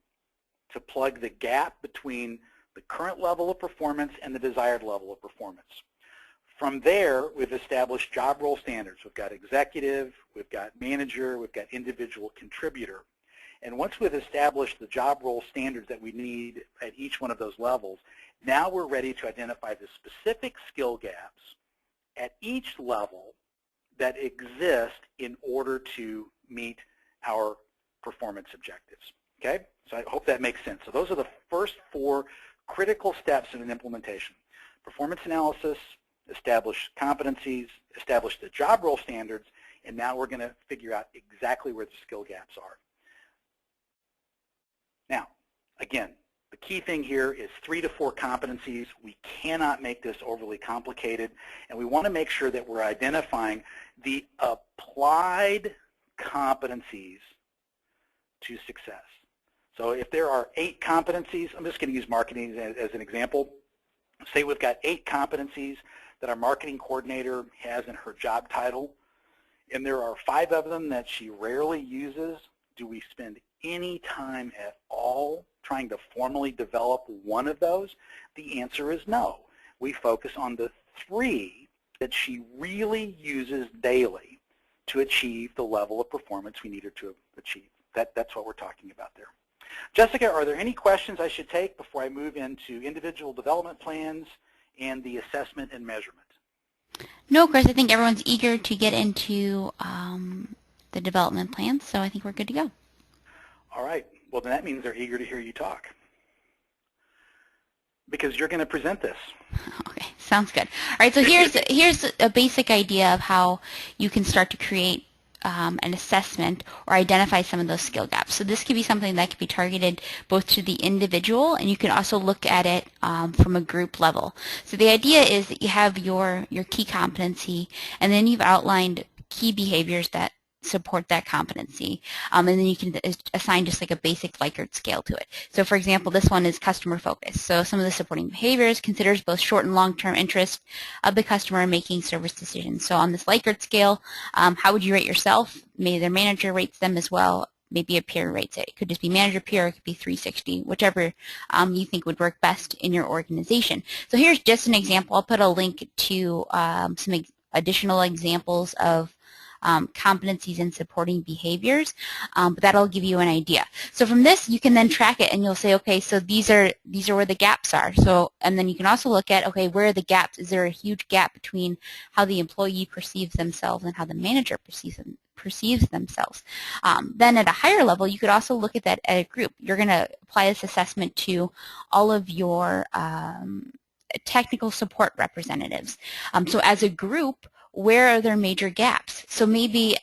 to plug the gap between the current level of performance and the desired level of performance. From there, we've established job role standards. We've got executive, we've got manager, we've got individual contributor. And once we've established the job role standards that we need at each one of those levels, now we're ready to identify the specific skill gaps at each level that exist in order to meet our performance objectives. Okay? So I hope that makes sense. So those are the first 4 critical steps in an implementation. Performance analysis, establish competencies, establish the job role standards, and now we're going to figure out exactly where the skill gaps are. Now, again, the key thing here is 3 to 4 competencies. We cannot make this overly complicated, and we want to make sure that we're identifying the applied competencies to success. So if there are 8 competencies, I'm just going to use marketing as an example. Say we've got 8 competencies that our marketing coordinator has in her job title, and there are 5 of them that she rarely uses. Do we spend any time at all trying to formally develop one of those? The answer is no. We focus on the 3 that she really uses daily to achieve the level of performance we need her to achieve. That's what we're talking about there. Jessica, are there any questions I should take before I move into individual development plans and the assessment and measurement? No, Chris, I think everyone's eager to get into the development plans, so I think we're good to go. All right. Well, then that means they're eager to hear you talk, because you're going to present this. Okay, sounds good. All right, so here's a basic idea of how you can start to create an assessment or identify some of those skill gaps. So this could be something that could be targeted both to the individual, and you can also look at it from a group level. So the idea is that you have your key competency, and then you've outlined key behaviors that support that competency, and then you can assign just like a basic Likert scale to it. So for example, this one is customer focus. So some of the supporting behaviors considers both short and long-term interest of the customer in making service decisions. So on this Likert scale, how would you rate yourself? Maybe their manager rates them as well. Maybe a peer rates it. It could just be manager, peer, or it could be 360, whichever you think would work best in your organization. So here's just an example. I'll put a link to some additional examples of competencies and supporting behaviors, but that'll give you an idea. So from this, you can then track it, and you'll say, okay, so these are where the gaps are. So, and then you can also look at, okay, where are the gaps? Is there a huge gap between how the employee perceives themselves and how the manager perceives themselves? Then at a higher level, you could also look at that at a group. You're going to apply this assessment to all of your technical support representatives. So as a group, where are there major gaps? So maybe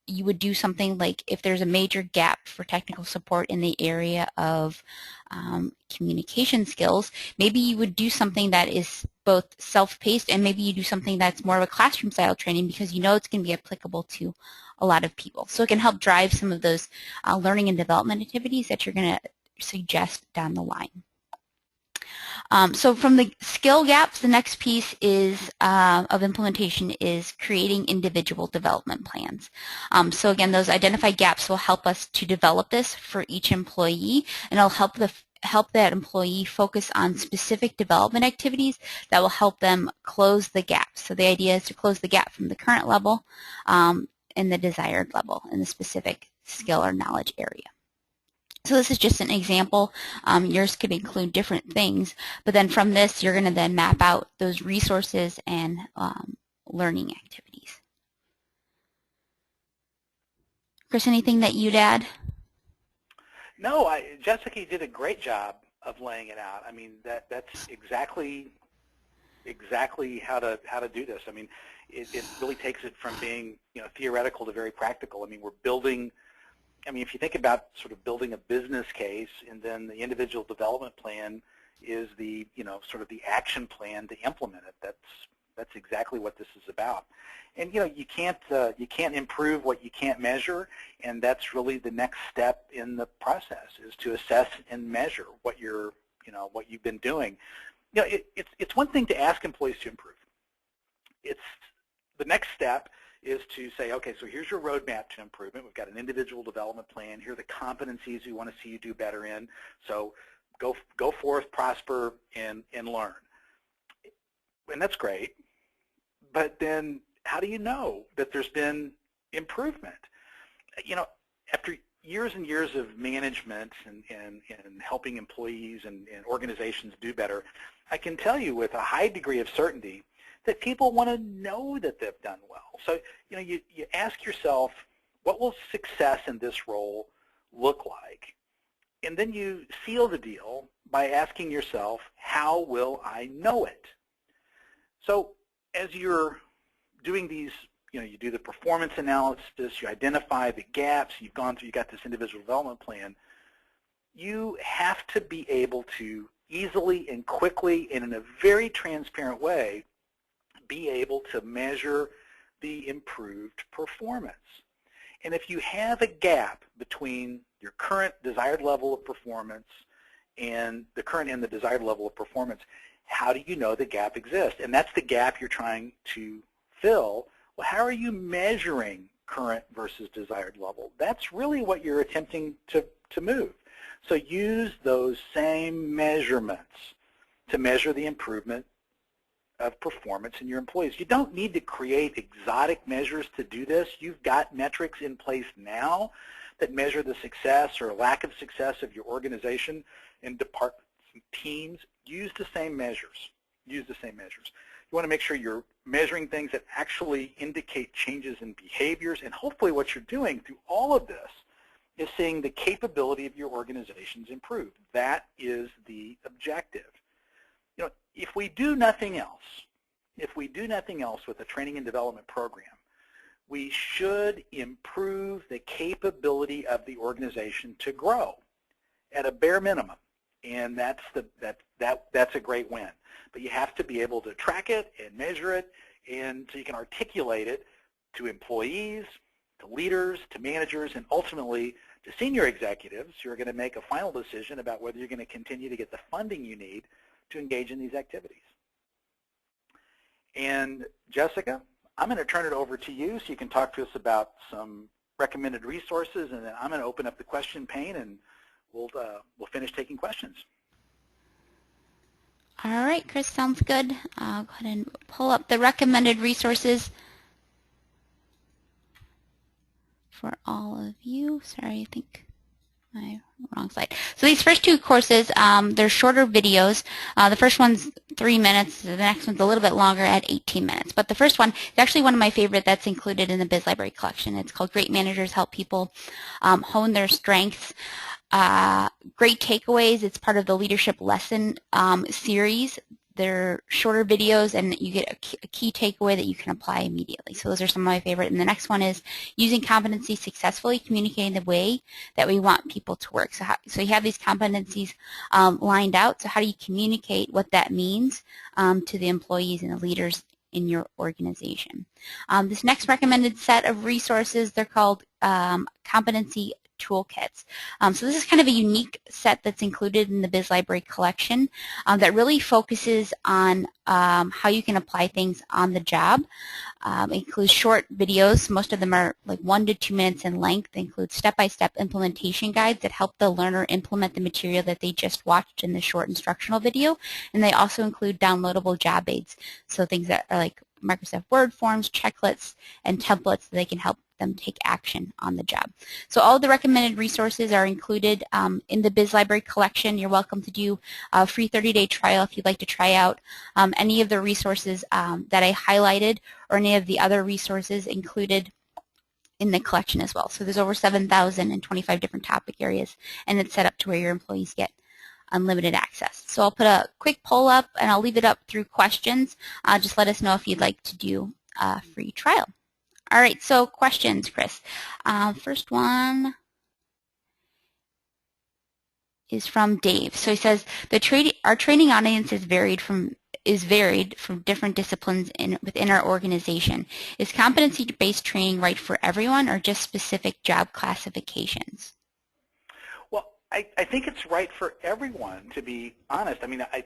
you would do something like, if there's a major gap for technical support in the area of communication skills, maybe you would do something that is both self-paced, and maybe you do something that's more of a classroom style training, because you know it's going to be applicable to a lot of people. So it can help drive some of those learning and development activities that you're going to suggest down the line. So from the skill gaps, the next piece is of implementation is creating individual development plans. So again, those identified gaps will help us to develop this for each employee, and it'll help that employee focus on specific development activities that will help them close the gap. So the idea is to close the gap from the current level and the desired level in the specific skill or knowledge area. So this is just an example. Yours could include different things, but then from this, you're going to then map out those resources and learning activities. Chris, anything that you'd add? No, Jessica did a great job of laying it out. I mean, that's exactly how to do this. I mean, it really takes it from being theoretical to very practical. I mean, we're building. I mean, if you think about sort of building a business case, and then the individual development plan is the, sort of the action plan to implement it. That's exactly what this is about. And you can't improve what you can't measure, and that's really the next step in the process, is to assess and measure what what you've been doing. It's one thing to ask employees to improve. It's the next step is to say, okay, so here's your roadmap to improvement. We've got an individual development plan. Here are the competencies we want to see you do better in. So go forth, prosper, and learn. And that's great. But then how do you know that there's been improvement? After years and years of management and helping employees and organizations do better, I can tell you with a high degree of certainty that people want to know that they've done well. So, you ask yourself, what will success in this role look like? And then you seal the deal by asking yourself, how will I know it? So as you're doing these, you do the performance analysis, you identify the gaps, you got this individual development plan, you have to be able to easily and quickly and in a very transparent way be able to measure the improved performance. And if you have a gap between your current desired level of performance and the current and the desired level of performance, how do you know the gap exists? And that's the gap you're trying to fill. Well, how are you measuring current versus desired level? That's really what you're attempting to move. So use those same measurements to measure the improvement of performance in your employees. You don't need to create exotic measures to do this. You've got metrics in place now that measure the success or lack of success of your organization and departments and teams. Use the same measures. Use the same measures. You want to make sure you're measuring things that actually indicate changes in behaviors, and hopefully what you're doing through all of this is seeing the capability of your organizations improve. That is the objective. If we do nothing else, with a training and development program, we should improve the capability of the organization to grow at a bare minimum, and that's a great win. But you have to be able to track it and measure it, and so you can articulate it to employees, to leaders, to managers, and ultimately to senior executives who are going to make a final decision about whether you're going to continue to get the funding you need to engage in these activities. And Jessica, I'm going to turn it over to you so you can talk to us about some recommended resources, and then I'm going to open up the question pane and we'll finish taking questions. All right, Chris, sounds good. I'll go ahead and pull up the recommended resources for all of you. Sorry, I think my wrong slide. So these first two courses, they're shorter videos. The first one's 3 minutes. The next one's a little bit longer at 18 minutes. But the first one is actually one of my favorite that's included in the Biz Library collection. It's called Great Managers Help People Hone Their Strengths. Great takeaways. It's part of the Leadership Lesson series. They're shorter videos, and you get a key takeaway that you can apply immediately. So those are some of my favorite. And the next one is using competencies successfully, communicating the way that we want people to work. So you have these competencies lined out. So how do you communicate what that means to the employees and the leaders in your organization? This next recommended set of resources, they're called competency toolkits. So this is kind of a unique set that's included in the Biz Library collection that really focuses on how you can apply things on the job. It includes short videos. Most of them are like 1 to 2 minutes in length. They include step-by-step implementation guides that help the learner implement the material that they just watched in the short instructional video. And they also include downloadable job aids, so things that are like Microsoft Word forms, checklists, and templates that they can help them take action on the job. So all the recommended resources are included in the Biz Library collection. You're welcome to do a free 30-day trial if you'd like to try out any of the resources that I highlighted or any of the other resources included in the collection as well. So there's over 7,025 different topic areas, and it's set up to where your employees get unlimited access. So I'll put a quick poll up, and I'll leave it up through questions. Just let us know if you'd like to do a free trial. All right, so questions, Chris. First one is from Dave. So he says, our training audience is varied from different disciplines within our organization. Is competency-based training right for everyone or just specific job classifications? Well, I think it's right for everyone, to be honest. I mean, I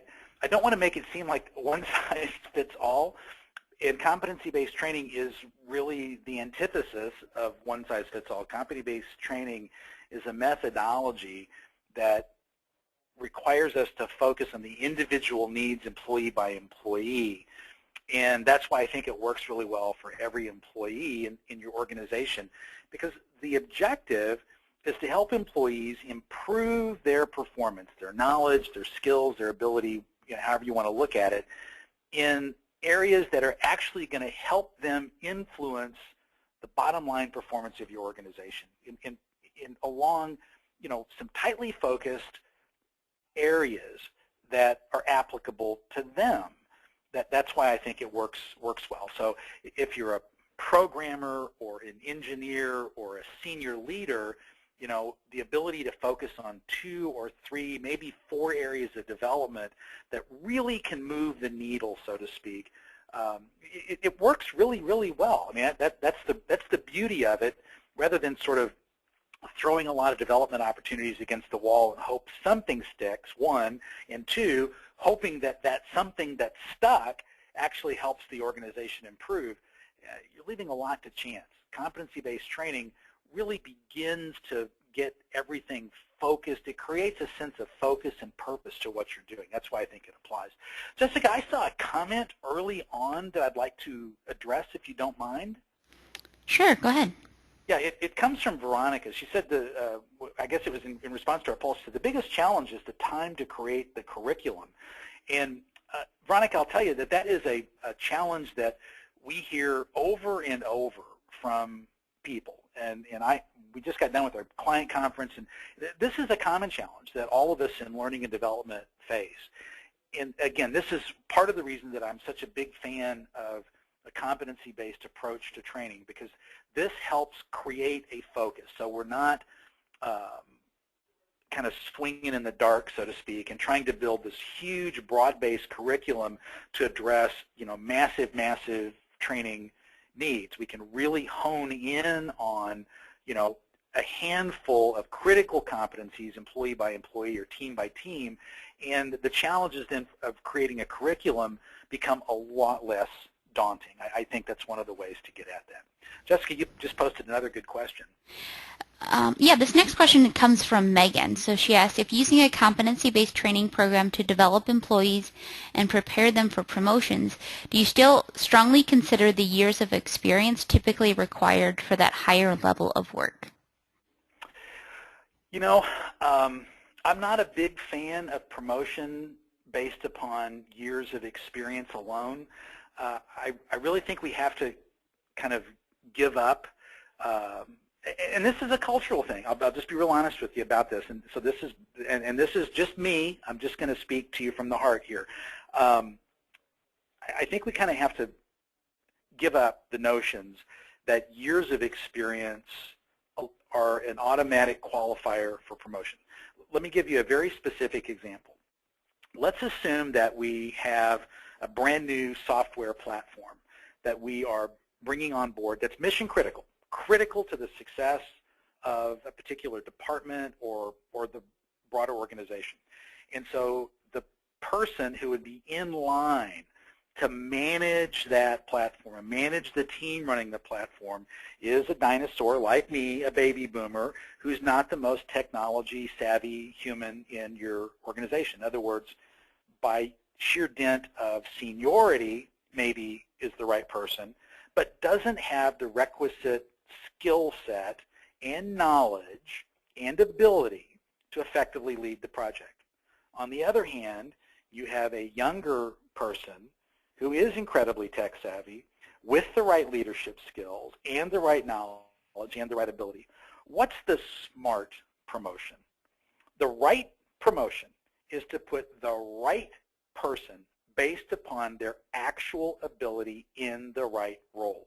don't want to make it seem like one size fits all. And competency-based training is really the antithesis of one-size-fits-all. Competency-based training is a methodology that requires us to focus on the individual needs employee by employee. And that's why I think it works really well for every employee in your organization, because the objective is to help employees improve their performance, their knowledge, their skills, their ability, however you want to look at it, in areas that are actually going to help them influence the bottom line performance of your organization along, some tightly focused areas that are applicable to them. That's why I think it works well. So if you're a programmer or an engineer or a senior leader, the ability to focus on 2 or 3, maybe 4 areas of development that really can move the needle, so to speak, it works really, really well. I mean, that's the beauty of it, rather than sort of throwing a lot of development opportunities against the wall and hope something sticks, 1, and 2, hoping that something that's stuck actually helps the organization improve. You're leaving a lot to chance. Competency-based training really begins to get everything focused. It creates a sense of focus and purpose to what you're doing. That's why I think it applies. Jessica, I saw a comment early on that I'd like to address, if you don't mind. Sure, go ahead. Yeah, it comes from Veronica. She said, I guess it was in response to our poll, she said, the biggest challenge is the time to create the curriculum. And Veronica, I'll tell you that is a challenge that we hear over and over from people. And we just got done with our client conference, and this is a common challenge that all of us in learning and development face. And again, this is part of the reason that I'm such a big fan of a competency-based approach to training, because this helps create a focus. So we're not kind of swinging in the dark, so to speak, and trying to build this huge broad-based curriculum to address, massive training needs. We can really hone in on, a handful of critical competencies, employee by employee or team by team, and the challenges then of creating a curriculum become a lot less daunting. I think that's one of the ways to get at that. Jessica, you just posted another good question. Yeah, this next question comes from Megan. So she asked, if using a competency-based training program to develop employees and prepare them for promotions, do you still strongly consider the years of experience typically required for that higher level of work? I'm not a big fan of promotion based upon years of experience alone. I really think we have to kind of give up, and this is a cultural thing. I'll just be real honest with you about this. And so this is just me. I'm just going to speak to you from the heart here. I think we kind of have to give up the notions that years of experience are an automatic qualifier for promotion. Let me give you a very specific example. Let's assume that we have a brand new software platform that we are bringing on board that's mission critical to the success of a particular department or the broader organization. And so the person who would be in line to manage that platform, manage the team running the platform, is a dinosaur like me, a baby boomer, who's not the most technology savvy human in your organization. In other words, by sheer dint of seniority, maybe is the right person, but doesn't have the requisite skill set and knowledge and ability to effectively lead the project. On the other hand, you have a younger person who is incredibly tech savvy with the right leadership skills and the right knowledge and the right ability. What's the smart promotion? The right promotion is to put the right person based upon their actual ability in the right role.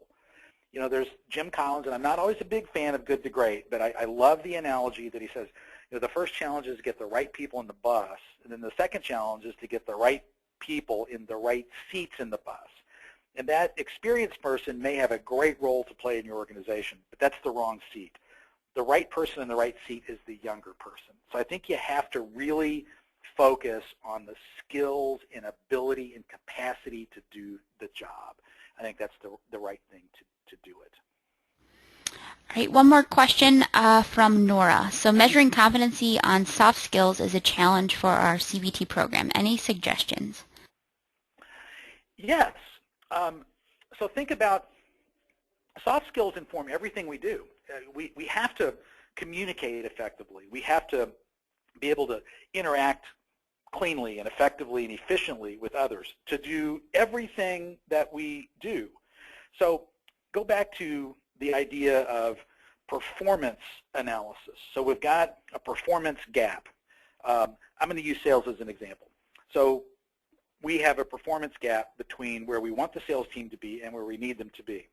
There's Jim Collins, and I'm not always a big fan of good to great, but I love the analogy that he says, the first challenge is to get the right people in the bus, and then the second challenge is to get the right people in the right seats in the bus. And that experienced person may have a great role to play in your organization, but that's the wrong seat. The right person in the right seat is the younger person. So I think you have to really focus on the skills and ability and capacity to do the job. I think that's the right thing to do it. All right, one more question from Nora. So measuring competency on soft skills is a challenge for our CBT program. Any suggestions? Yes. So think about soft skills inform everything we do. We have to communicate effectively. We have to be able to interact cleanly and effectively and efficiently with others to do everything that we do. So go back to the idea of performance analysis. So we've got a performance gap. I'm going to use sales as an example. So we have a performance gap between where we want the sales team to be and where we need them to be.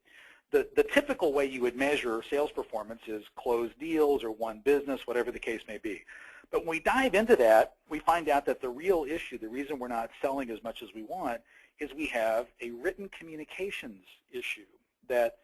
The typical way you would measure sales performance is closed deals or won business, whatever the case may be. But when we dive into that, we find out that the real issue, the reason we're not selling as much as we want, is we have a written communications issue, that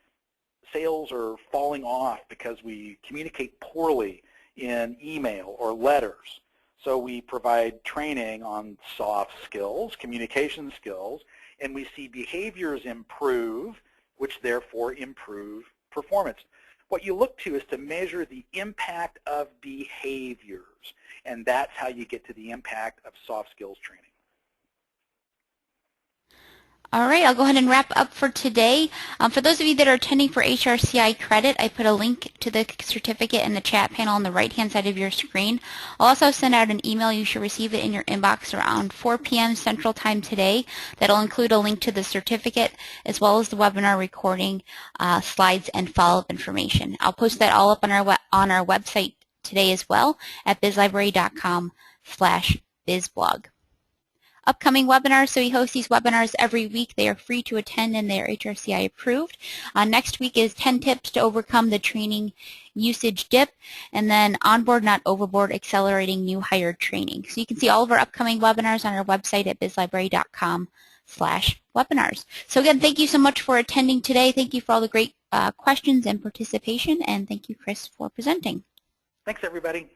sales are falling off because we communicate poorly in email or letters. So we provide training on soft skills, communication skills, and we see behaviors improve, which therefore improve performance. What you look to is to measure the impact of behaviors, and that's how you get to the impact of soft skills training. All right, I'll go ahead and wrap up for today. For those of you that are attending for HRCI credit, I put a link to the certificate in the chat panel on the right-hand side of your screen. I'll also send out an email. You should receive it in your inbox around 4 p.m. Central Time today. That'll include a link to the certificate as well as the webinar recording, slides, and follow-up information. I'll post that all up on our website today as well at bizlibrary.com/bizblog. Upcoming webinars, so we host these webinars every week. They are free to attend and they are HRCI approved. Next week is 10 tips to overcome the training usage dip, and then onboard not overboard, accelerating new hire training. So you can see all of our upcoming webinars on our website at bizlibrary.com/webinars. So again, thank you so much for attending today. Thank you for all the great questions and participation, and thank you, Chris, for presenting. Thanks, everybody.